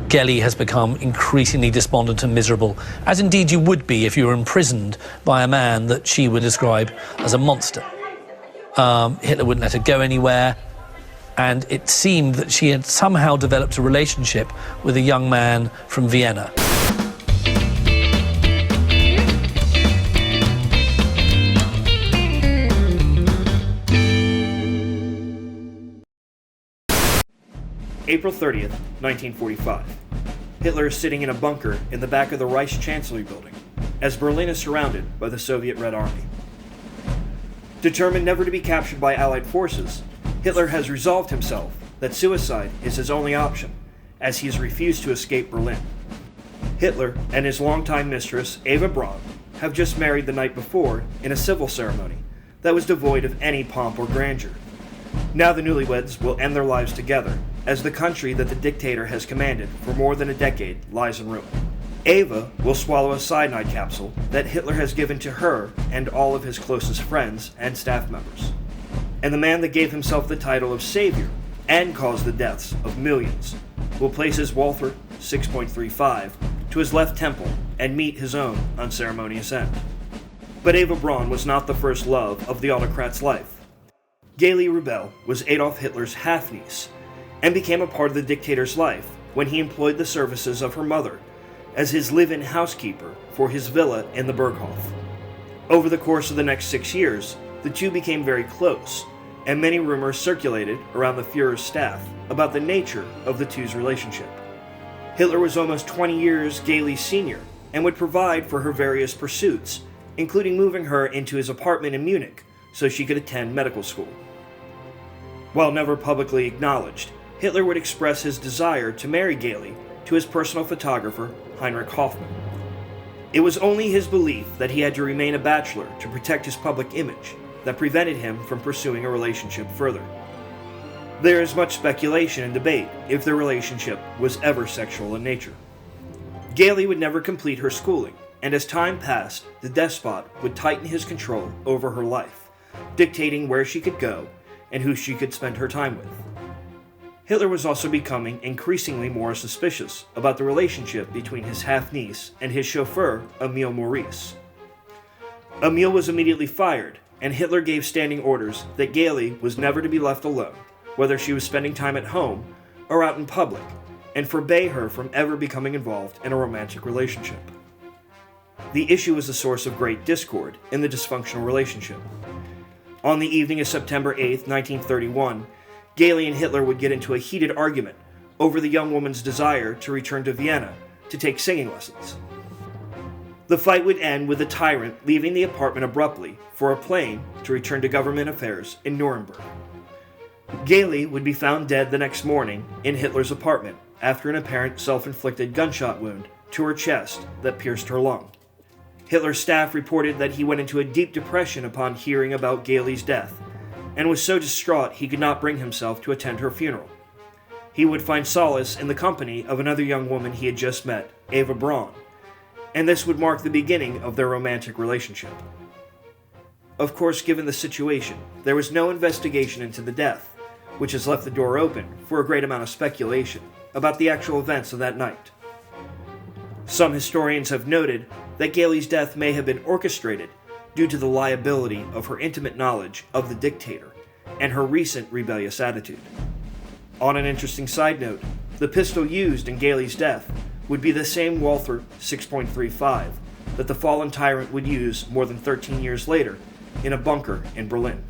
Geli has become increasingly despondent and miserable, as indeed you would be if you were imprisoned by a man that she would describe as a monster. Hitler wouldn't let her go anywhere, and it seemed that she had somehow developed a relationship with a young man from Vienna. April 30th, 1945. Hitler is sitting in a bunker in the back of the Reich Chancellery building, as Berlin is surrounded by the Soviet Red Army. Determined never to be captured by Allied forces, Hitler has resolved himself that suicide is his only option, as he has refused to escape Berlin. Hitler and his longtime mistress, Eva Braun, have just married the night before in a civil ceremony that was devoid of any pomp or grandeur. Now the newlyweds will end their lives together, as the country that the dictator has commanded for more than a decade lies in ruin. Eva will swallow a cyanide capsule that Hitler has given to her and all of his closest friends and staff members. And the man that gave himself the title of Savior and caused the deaths of millions will place his Walther 6.35 to his left temple and meet his own unceremonious end. But Eva Braun was not the first love of the autocrat's life. Geli Raubal was Adolf Hitler's half-niece and became a part of the dictator's life when he employed the services of her mother as his live-in housekeeper for his villa in the Berghof. Over the course of the next 6 years, the two became very close, and many rumors circulated around the Führer's staff about the nature of the two's relationship. Hitler was almost 20 years Geli's senior and would provide for her various pursuits, including moving her into his apartment in Munich so she could attend medical school. While never publicly acknowledged, Hitler would express his desire to marry Geli to his personal photographer, Heinrich Hoffmann. It was only his belief that he had to remain a bachelor to protect his public image that prevented him from pursuing a relationship further. There is much speculation and debate if their relationship was ever sexual in nature. Geli would never complete her schooling, and as time passed, the despot would tighten his control over her life, dictating where she could go and who she could spend her time with. Hitler was also becoming increasingly more suspicious about the relationship between his half-niece and his chauffeur, Emil Maurice. Emil was immediately fired, and Hitler gave standing orders that Geli was never to be left alone, whether she was spending time at home or out in public, and forbade her from ever becoming involved in a romantic relationship. The issue was a source of great discord in the dysfunctional relationship. On the evening of September 8, 1931, Geli and Hitler would get into a heated argument over the young woman's desire to return to Vienna to take singing lessons. The fight would end with the tyrant leaving the apartment abruptly for a plane to return to government affairs in Nuremberg. Geli would be found dead the next morning in Hitler's apartment after an apparent self-inflicted gunshot wound to her chest that pierced her lung. Hitler's staff reported that he went into a deep depression upon hearing about Geli's death, and was so distraught he could not bring himself to attend her funeral. He would find solace in the company of another young woman he had just met, Eva Braun, and this would mark the beginning of their romantic relationship. Of course, given the situation, there was no investigation into the death, which has left the door open for a great amount of speculation about the actual events of that night. Some historians have noted that Geli's death may have been orchestrated due to the liability of her intimate knowledge of the dictator and her recent rebellious attitude. On an interesting side note, the pistol used in Geli's death would be the same Walther 6.35 that the fallen tyrant would use more than 13 years later in a bunker in Berlin.